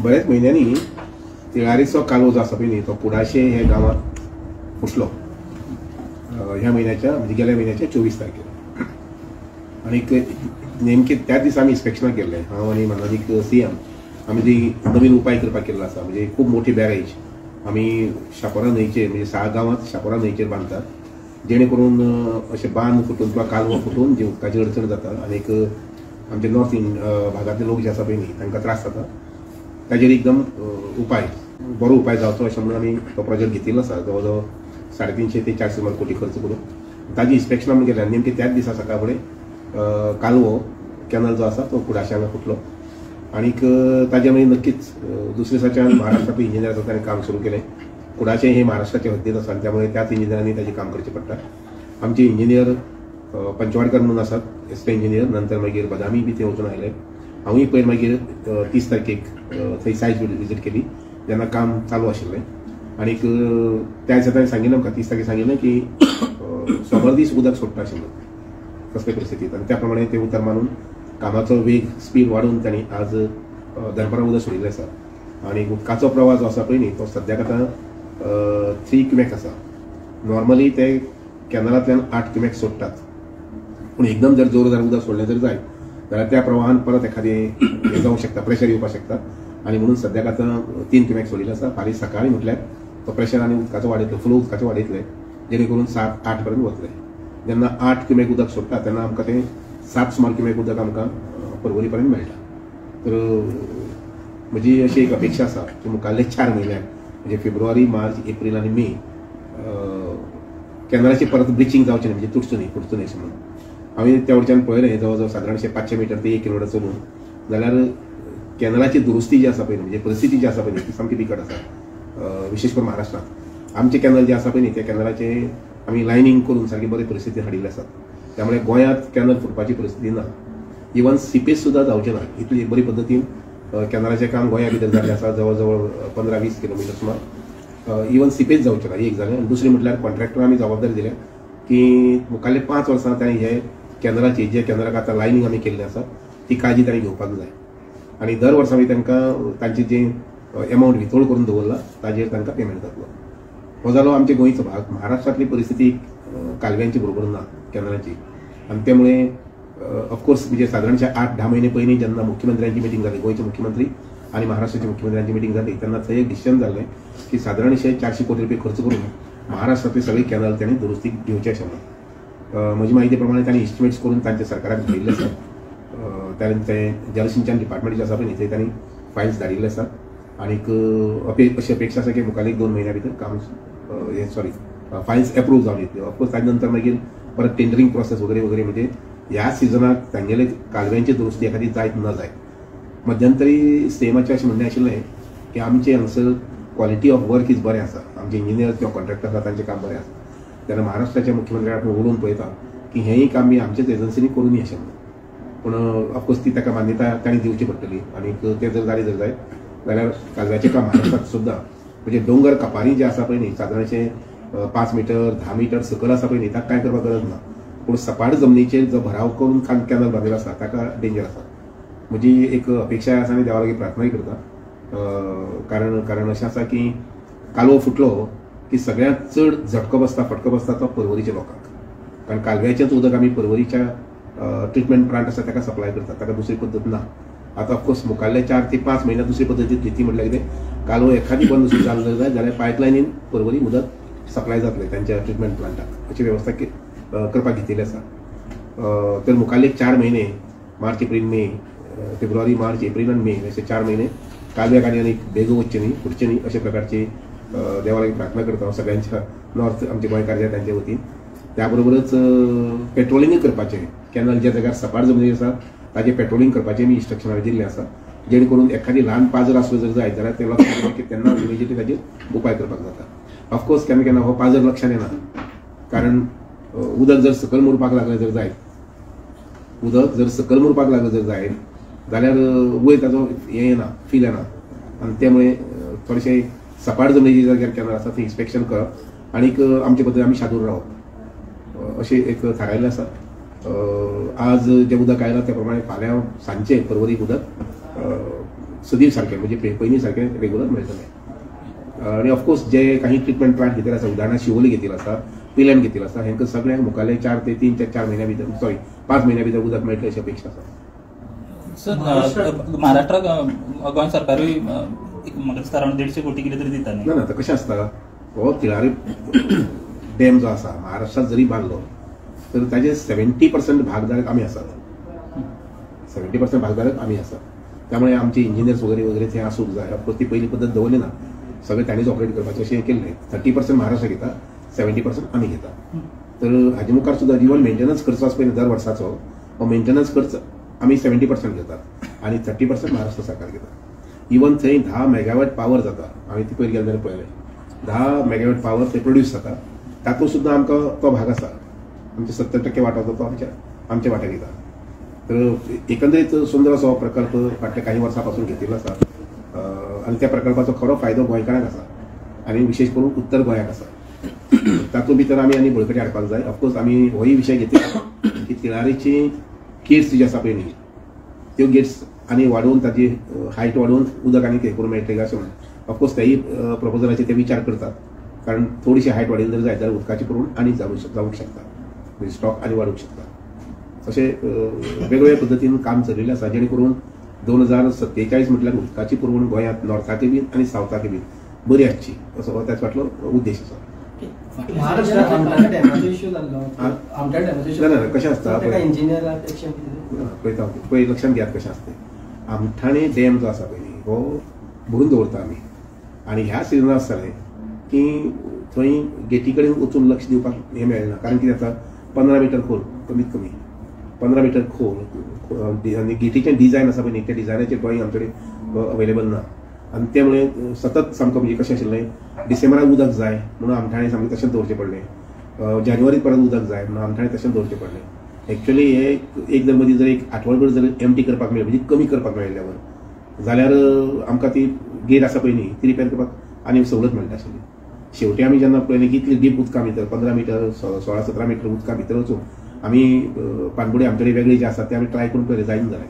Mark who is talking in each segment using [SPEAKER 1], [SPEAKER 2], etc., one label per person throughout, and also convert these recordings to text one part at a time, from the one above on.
[SPEAKER 1] बऱ्याच महिन्यांनी तिळारीचो कालवो जो आसा पळय न्ही तो कुडाशे हे गांवांत फुटलो ह्या महिन्याच्या म्हणजे गेल्या महिन्याच्या 24 तारखेर. आनीक नेमके त्याच दिसा आमी इन्स्पेक्शनाक गेल्ले हांव आनी माननीक CM. आमी ती नवीन उपाय करपाक केल्लो आसा म्हणजे खूब मोठी बॅरेज आमी शापोरा न्हंयचेर म्हणजे 6 गांवांत शापोरा न्हंयचेर बांदतात जेणे करून अशे बांद फुटून किंवा कालवो फुटून जी उदकाची अडचण जाता आनीक आमचे नॉर्थ भागांतले लोक जे आसा पळय न्ही तांकां त्रास जाता ताजेर एकदम उपाय बरो उपाय जावचो अशें म्हणून आमी तो प्रोजेक्ट घेतिल्लो आसा. जवळ जवळ 350 ते 400 कोटी खर्च करून ताजी इन्स्पेक्शन आमी केलें. नेमके त्याच दिसा सकाळ फुडें कालवो कॅनल जो आसा तो कुडाशे हांगा फुटलो आनीक ताजे मागीर नक्कीच दुसऱ्या दिसाच्यान महाराष्ट्रांतले इंजिनियर आसा ताणें काम सुरू केलें. कुडाशे हे महाराष्ट्राचे हद्दीत आसा त्यामुळे त्याच इंजिनियरांनी ताजें काम करचें पडटा. आमचे इंजिनियर पंचवाडकर म्हणून आसात SP इंजिनियर. नंतर मागीर बदामी बी ते वचून आयले. हांवूय पयर मागीर 30 तारखेक थंय सायट विजीट केली जेन्ना काम चालू आशिल्लें आनीक त्या दिसा ताणें सांगिल्लें आमकां 30 तारखेक सांगिल्लें की 100 दीस उदक सोडटा आशिल्लें कसले परिस्थितींत आनी त्या प्रमाणे ते उतर मारून कामाचो वेग स्पीड वाडून तांणी आज दनपारां उदक सोडिल्लें आसा. आनी उदकाचो प्रवाह जो आसा पळय न्ही तो सद्याक आतां 3 क्युमेक आसा. नॉर्मली ते कॅनलांतल्यान 8 क्युमेक सोडटात पूण एकदम जर जोर उदक सोडलें जर जाय जाल्यार त्या प्रवाहान परत एखादें हें जावंक शकता प्रेशर येवपाक शकता आनी म्हणून सद्याक आतां 3 क्युमेक सोडिल्ले आसा. फाल्यां सकाळीं म्हटल्यार तो प्रेशर आनी उदकाचो वाडयतले फ्लो उदकाचो वाडयतले जेणे करून 7-8 पर्यंत वतले. जेन्ना 8 क्युमेक उदक सोडटा तेन्ना आमकां तें 7 सुमार क्युमेक उदक आमकां पर्वरी पर्यंत मेळटा. तर म्हजी अशी एक अपेक्षा आसा की मुखाल्ले 4 म्हयन्याक म्हणजे फेब्रुवारी, मार्च, एप्रील आनी मे कॅनलाची परत ब्लिचींग जावचें न्ही म्हणजे तुटचो न्ही फुटचो न्ही अशें म्हणून हांवें त्या वटेच्यान पळयलें. जवळ जवळ सादारणशे 500 मीटर ते 1 किलोमीटर चलून जाल्यार कॅनलाची दुरुस्ती जी आसा पळय म्हणजे परिस्थिती जी आसा पळय ती सामकी बिकट आसा. विशेष करून महाराष्ट्रांत आमचे कॅनल जे आसा पळय न्ही त्या कॅनलाचे आमी लायनींग करून सारकी बरे परिस्थिती हाडिल्ले आसात. त्यामुळे गोंयांत कॅनल फुटपाची परिस्थिती ना. इवन सिपेज सुद्धा जावचें ना इतली बरी पद्दतीन कॅनलाचें काम गोंया भितर जाल्लें आसा. जवळ जवळ 15-20 किलोमीटर सुमार इवन सिपेज जावचें ना एक जालें. आनी दुसरें म्हटल्यार कॉन्ट्रॅक्टरान आमी जबाबदारी दिल्या की मुखाल्ले 5 वर्सां तांणी हे कॅनलाची जे कॅनलाक आतां लायनींग आमी केल्लें आसा ती काळजी तांणी घेवपाक जाय आनी दर वर्सा आमी तांकां तांचे जे एमावंट वितोळ करून दवरला ताजेर तांकां पेमेंट जातलो. हो जालो आमचे गोंयचो भाग. महाराष्ट्रांतली परिस्थिती कालव्यांची बरोबर ना कॅनलाची आनी त्यामुळे ऑफकोर्स म्हणजे सादारणशे 8-10 महिने पयलीं जेन्ना मुख्यमंत्र्यांची मिटींग जाली गोंयचे मुख्यमंत्री आनी महाराष्ट्राचे मुख्यमंत्र्यांची मिटींग जाली तेन्ना थंय एक डिसिजन जाल्लें की सादारणशे 400 कोटी रुपये खर्च करून महाराष्ट्रांतले सगळे कॅनल तांणी दुरुस्तीक घेवचे अशें म्हणून म्हजी माहिती प्रमाणे तांणी इस्टिमेट्स करून तांच्या सरकाराक धाडिल्ले आसात. ते जलसिंचन डिपार्टमेंट जे आसा पळय न्ही थंय तांणी फायल्स धाडिल्ले आसात आनीक अशी अपेक्षा आसा की मुखाल्ले 1-2 म्हयन्या भितर काम फायल्स एप्रूव जावन येतल्यो. ऑफकोर्स ताजे नंतर मागीर परत टेंडरींग प्रोसेस वगैरे वगैरे म्हणजे ह्या सिजनाक तांगेले कालव्यांची दुरुस्ती एखादी जायत न जाय. मध्यंतरी CMाचें अशें म्हणणें आशिल्लें की आमचे हांगसर क्वॉलिटी ऑफ वर्क इज बरें आसा. आमचे इंजिनियर किंवा कॉन्ट्रॅक्टर आसा तांचें काम बरें आसा. तेन्ना महाराष्ट्राच्या मुख्यमंत्र्याक उलोवन पळयता की हेंय काम बी आमचेच एजन्सीनी करूनी अशें म्हणून. पूण ऑफकोर्स ती ताका मान्यताय तांणी दिवची पडटली आनीक तें जर जालें जर जाय जाल्यार कालव्याचें काम महाराष्ट्रांत सुद्दां म्हणजे डोंगर कपारी जे आसा पळय न्ही सादारणशे 5 मीटर 10 मीटर सकल आसा पळय न्ही ताका कांय करपाक गरज ना. पूण सपाट जमनीचेर जो भराव करून कॅनल बांदिल्लो आसा ताका डेंजर आसा. म्हजी एक अपेक्षा आसा आनी देवा लागीं प्रार्थनाय करता कारण अशें आसा की कालवो फुटलो की सगळ्यांत चड झटको बसता फटको बसता तो पर्वरीच्या लोकांक. कारण कालव्याचेंच उदक आमी पर्वरीच्या ट्रिटमेंट प्लांट आसा ताका सप्लाय करतात ताका दुसरी पद्दत ना. आतां ऑफकोर्स मुखाल्ले 4 ते 5 म्हयन्या दुसरी पद्दतीन घेतली म्हटल्यार कितें कालवो एखादी बंद दुसरी चालू जाय जाल्यार पायपलायनीन पर्वरी उदक सप्लाय जातलें तांच्या ट्रिटमेंट प्लांटाक अशी वेवस्था करपाक घेतिल्ली आसा. तर मुखाल्ले 4 म्हयने मार्च, एप्रील, मे फेब्रुवारी, मार्च, एप्रील आनी मे अशे 4 म्हयने कालव्याक आनी बेगो वचचे न्ही फुटचे न्ही अशे प्रकारची देवा लागीं प्रार्थना करता सगळ्यांच्या नॉर्थ आमचे गोंयकार जे तांचे वतीन. त्या बरोबरच पेट्रोलिंगूय करपाचें कॅनल ज्या जाग्यार सपाट जमनी आसा ताजें पेट्रोलिंग करपाचें मी इन्स्ट्रक्शन हांवें दिल्लें आसा जेणे करून एखादी ल्हान पाजर आसलो जर जाय जाल्यार ते लक्षांत की तेन्ना इमिजिएटली ताजेर उपाय करपाक जाता. ऑफकोर्स केन्ना केन्ना हो पाजर लक्षांत येना कारण उदक जर सकल मुरपाक लागलें जर जाय जर जाय जाल्यार वयर ताजो हें येना फील येना आनी त्यामुळे थोडेशें सपाट जमनीची जाग्यार कॅनल आसा थंय इन्स्पेक्शन करप आनीक आमचे बद्दल आमी शादूर रावप अशें एक थारायल्लें आसा. आज जे उदक आयलां त्या प्रमाणे फाल्यां सांजचें पर्वरीक उदक सदीं सारकें म्हणजे पयलीं सारकें रेग्युलर मेळटलें. आनी ऑफकोर्स जे काही ट्रिटमेंट प्लांट घेतिल्ले आसा, उदाहरणां शिवोले घेतिल्लो आसा, पिलेम घेतिल्लो आसा, हेंकां सगळ्यांक मुखाल्ले 4 ते 3 ते 4 म्हयन्या भितर 5 म्हयन्या भितर उदक मेळटलें अशी अपेक्षा आसा.
[SPEAKER 2] सर महाराष्ट्राक गोंय सरकारूय म्हाका दिसता अरावंड 150 कोटी कितें तरी दिता न्ही.
[SPEAKER 1] ना ना कशें आसता, हो तिळारी डॅम जो आसा महाराष्ट्रात जरी बांदलो तर ताजे 70% भागधारक आमी आसात. 70% भागधारक आमी आसात. त्यामुळे आमचे इंजिनियर्स वगैरे थंय आसूंक जाय. ऑफकोर्स ती पयली पद्दत दवरली ना, सगळें तांणीच ऑपरेट करपाचें अशें केल्लें. 30% महाराष्ट्र घेता, 70% आमी घेता. तर हाजे मुखार सुद्दां इवन मेंटेनन्स खर्च आसा पळय दर वर्साचो, हो मेंटेनन्स खर्च आमी 70% घेतात आनी 30% महाराष्ट्र सरकार घेता. इवन थंय 10 मेगावॅट पावर जाता, हांवें ती पयर गेले पळयलें. 10 मेगावॅट पावर थंय प्रोड्यूस जाता, तातूंत सुद्दां आमकां तो भाग आसा. आमचे 70% वांटो तो आमच्या वांट्याक येता. तर एकंदरीत सुंदर असो प्रकल्प फाटल्या काही वर्सां पासून घेतिल्लो आसा आनी त्या प्रकल्पाचो खरो फायदो गोंयकारांक आसा आनी विशेष करून उत्तर गोंयाक आसा. तातूंत भितर आमी आनी बळकटी हाडपाक जाय. ऑफकोर्स आमी होय विशय घेतिल्लो की तिळारीची गेट्स जी आसा पळय न्ही, त्यो गेट्स आनी वाडोवन ताची हायट वाडोवन उदक आनी हें करूंक मेळटलें अशें म्हणून ऑफकोर्स तेय प्रपोजलाचेर ते विचार करतात. कारण थोडीशी हायट वाडयली जर जायत जाल्यार उदकाची पुरवण आनी जावंक शकता, म्हणजे स्टॉक आनी वाडूंक शकता. अशें वेगवेगळ्या पद्दतीन काम चलिल्लें आसा जेणे करून 2047 म्हटल्यार उदकाची पुरवण गोंयांत नॉर्थाकय बीन आनी सावथाकय बीन बरी आसची असो हो त्याच फाटलो उद्देश आसा. कशें आसता पळय लक्षांत घेयात कशें आसता. आमठाणे डॅम जो आसा पळय हो भरून दवरता आमी आनी ह्या सिजनांत आसतालें की थंय गेटी कडेन वचून लक्ष दिवपाक हें मेळना. कारण कितें जाता 15 मीटर खोल, कमीत कमी 15 मीटर खोल आनी गेटीचें डिझायन आसा पळय न्ही, त्या डिझायनाचें ड्रॉईंग आमचे कडेन अवेलेबल ना. आनी त्यामुळे सतत सामको म्हणजे कशें आशिल्लें, डिसेंबराक उदक जाय म्हणून आमठाणे सामकें तशेंच दवरचें पडलें. जानेवारीक परत उदक जाय म्हणून आमठाणे तशेंच दवरचें पडलें. एक्चुअली हे एक जर मदीं जर एक आठवडभर जर एम्प्टी करपाक मेळ्ळें म्हणजे कमी करपाक मेळिल्ल्यावर जाल्यार आमकां ती गेट आसा पळय न्ही ती रिपेर करपाक आनी सवलत मेळटा आशिल्ली. शेवटी आमी जेन्ना पळयलें की इतली डीप उदका भितर 15 मीटर 16-17 मीटर उदका भितर वचून आमी पाणबुडी आमचे कडेन वेगळे जे आसात ते आमी ट्राय करून पळयले, जायना जालें.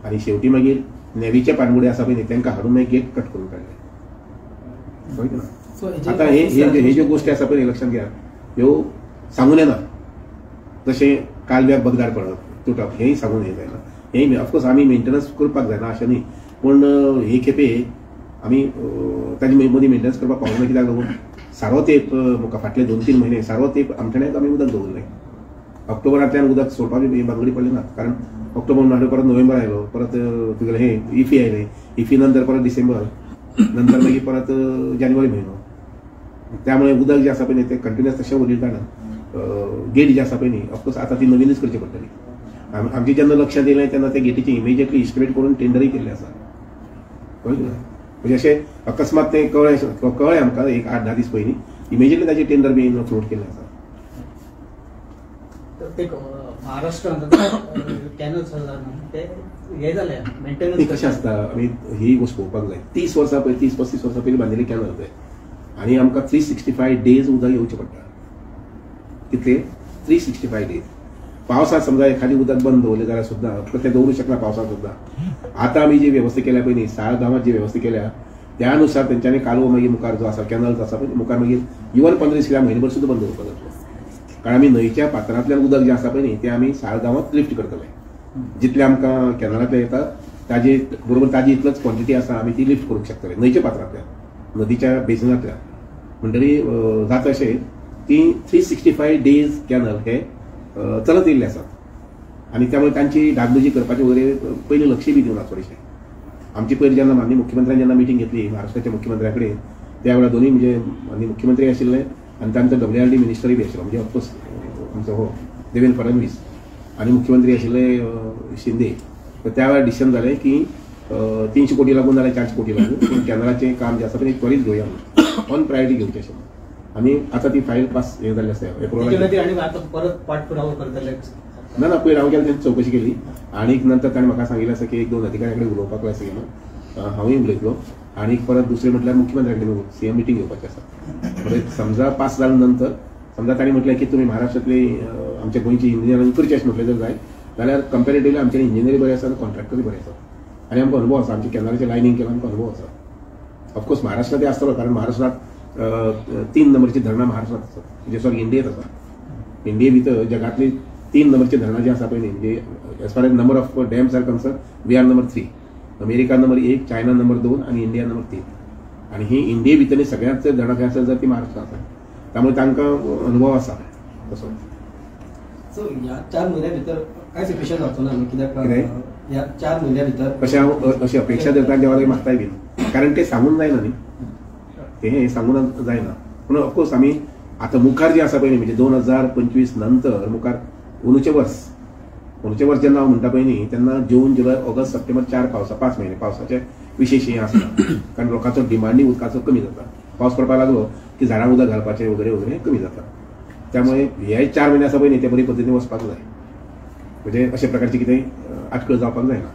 [SPEAKER 1] आनी शेवटी मागीर नेवीचे पाणबुडी आसा पळय न्ही तांकां हाडून मागीर गेट कट करून काडले. कळ्ळें ना. आतां हे ज्यो गोश्टी आसा पळय लक्षांत घेयात, ह्यो सांगून येना. जशें कालव्याक बगदार पडप तुटप हेंय सांगून हें जायना. हेंय ऑफकोर्स आमी मेंटेनन्स करपाक जायना अशें न्ही, पूण हे खेपे आमी ताजे मदीं मेंटेनन्स करपाक पावना. कित्याक लागून सारो तेंप म्हाका फाटले 2-3 म्हयने सारो तेंप आमठाण्याक आमी उदक दवरलें. ऑक्टोबरांतल्यान उदक सोडपाची भानगडी पडली ना. कारण ऑक्टोबर नंतर परत नोव्हेंबर आयलो, परत तुगेलें हें इफी आयलें, इफी नंतर परत डिसेंबर, नंतर मागीर परत जानेवारी म्हयनो. त्यामुळे उदक जे आसा पळय न्ही तें कंटिन्युअस तशें उरले कारणान गेट जी आसा पळय न्ही ऑफकोर्स आतां ती नवीनच करची पडटली. आमची जेन्ना लक्षांत येयलें तेन्ना त्या गेटीची इमिजिएटली इस्टिमेट करून टेंडरय केल्लें आसा. कळ्ळें ना. म्हणजे अशें अकस्मात तें कळ्ळें आमकां एक 8-10 दीस पयलीं इमिजिएटली ताचें टेंडर बी फ्लोट केल्लें आसा. कशें आसता आमी ही गोश्ट पळोवपाक जाय. 30 वर्सां पयलीं 30-35 वर्सां पयलीं बांदिल्लें कॅनल तें आनी आमकां 365 डेज उदक येवचें पडटा. कितले 365 डेज. पावसांत समजा एखादी उदक बंद दवरलें जाल्यार सुद्दां तें दवरूंक शकना पावसांत सुद्दां. आतां आमी जी वेवस्था केल्या पळय न्ही साळगांवांत जी वेवस्था केल्या त्या अनुसार तेंच्यांनी कालवो मागीर मुखार जो आसा कॅनल जो आसा पळय मुखार मागीर इवन 15 दीस किंवा म्हयनोभर सुद्दां बंद दवरपाक जातलो. कारण आमी न्हंयच्या पात्रांतल्यान उदक जें आसा पळय न्ही तें आमी साळगांवांत लिफ्ट करतले. जितलें आमकां कॅनलांतल्यान येता ताजे बरोबर ताजी इतलोच क्वॉन्टिटी आसा आमी ती लिफ्ट करूंक शकतले न्हंयच्या पात्रांतल्यान नदीच्या बेसिनांतल्यान. म्हणटरी जाता अशें की 365 डेज कॅनल हे चलत येयल्ले आसात आनी त्यामुळे तांची डागडुजी करपाचें वगैरे पयलीं लक्ष बी दिवना चडशें. आमची पयर जेन्ना माननीय मुख्यमंत्र्यान जेन्ना मिटींग घेतली महाराष्ट्राच्या मुख्यमंत्र्या कडेन त्या वेळार दोनूय म्हणजे माननीय मुख्यमंत्री आशिल्ले आनी तांचो WRD मिनिस्टरूय बी आशिल्लो म्हणजे ऑफकोर्स आमचो हो देवेंद्र फडणवीस आनी मुख्यमंत्री आशिल्ले शिंदे. तर त्या वेळार डिसिजन जालें की 300 कोटी लागून नाल्यार 400 कोटी लागून पूण कॅनलाचें काम जें आसा तें त्वरीत घेवया म्हणून ऑन प्रायोरिटी घेवचें अशें. आनी आतां ती फायल पास हें जाल्ली आसा ना पयर हांव गेलो तेंची चवकशी केली आनीक नंतर ताणें म्हाका सांगिल्लें आसा की 1-2 अधिकाऱ्यां कडेन उलोवपाक लाय गेलो. हांवूय उलयतलो आनीक परत दुसरें म्हटल्यार मुख्यमंत्र्या कडेन CM मिटींग घेवपाचें आसा. समजा पास जाले नंतर समजा ताणें म्हटलें की तुमी महाराष्ट्रांतली आमच्या गोंयची इंजिनियरींग करची अशें म्हटलें जर जाय जाल्यार कंपेरेटिवली आमचे इंजिनियरी बरें आसा आनी कॉन्ट्रॅक्टरूय बरें आसा. आनी आमकां अनुभव आसा, आमच्या कॅनलाचें लायनींग केला आमकां अनुभव आसा. ऑफकोर्स महाराष्ट्रांत ते आसतलो, कारण महाराष्ट्रांत 3 नंबरची धरणां महाराष्ट्रांत आसात, म्हणजे सॉरी इंडियेंत आसा. इंडिये भितर जगातली 3 नंबरची धरणां जी आसा पळय न्ही, म्हणजे as far as number of dams are concern, we are number 3. America number 1, China number 2 आणि इंडिया नंबर 3. आणि ही इंडिये भितरली सगळ्यात चड धरणां खंय आसा जर ती महाराष्ट्रांत आसा. त्यामुळे तांकां अनुभव आसा तसो.
[SPEAKER 3] सो ह्या 4 म्हयन्या भितर काय सिच्युएशन जावचो ना, कित्याक
[SPEAKER 1] कितें?
[SPEAKER 3] ह्या 4 म्हयन्या भितर
[SPEAKER 1] कशें हांव अशी अपेक्षा धरता देवाक मागताय बीन, कारण ते सांगून जायना न्ही, ते सांगून जायना. पूण ऑफकोर्स आमी आतां मुखार जे आसा पळय न्ही, म्हणजे 2025 नंतर मुखार अंदूचें वर्स जेन्ना हांव म्हणटा पळय न्ही, तेन्ना जून, जुलय, ऑगस्ट, सप्टेंबर 4 5 म्हयने पावसाचे विशेश हें आसता, कारण लोकांचो डिमांडूय उदकाचो कमी जाता. पावस पडपाक लागलो की झाडां उदक घालपाचें वगैरे वगैरे कमी जाता. त्यामुळे हे 4 म्हयने आसा पळय न्ही, ते बरे पद्दतीन वचपाक जाय, म्हणजे अशा प्रकारची कितेंय आटकळ जावपाक जायना.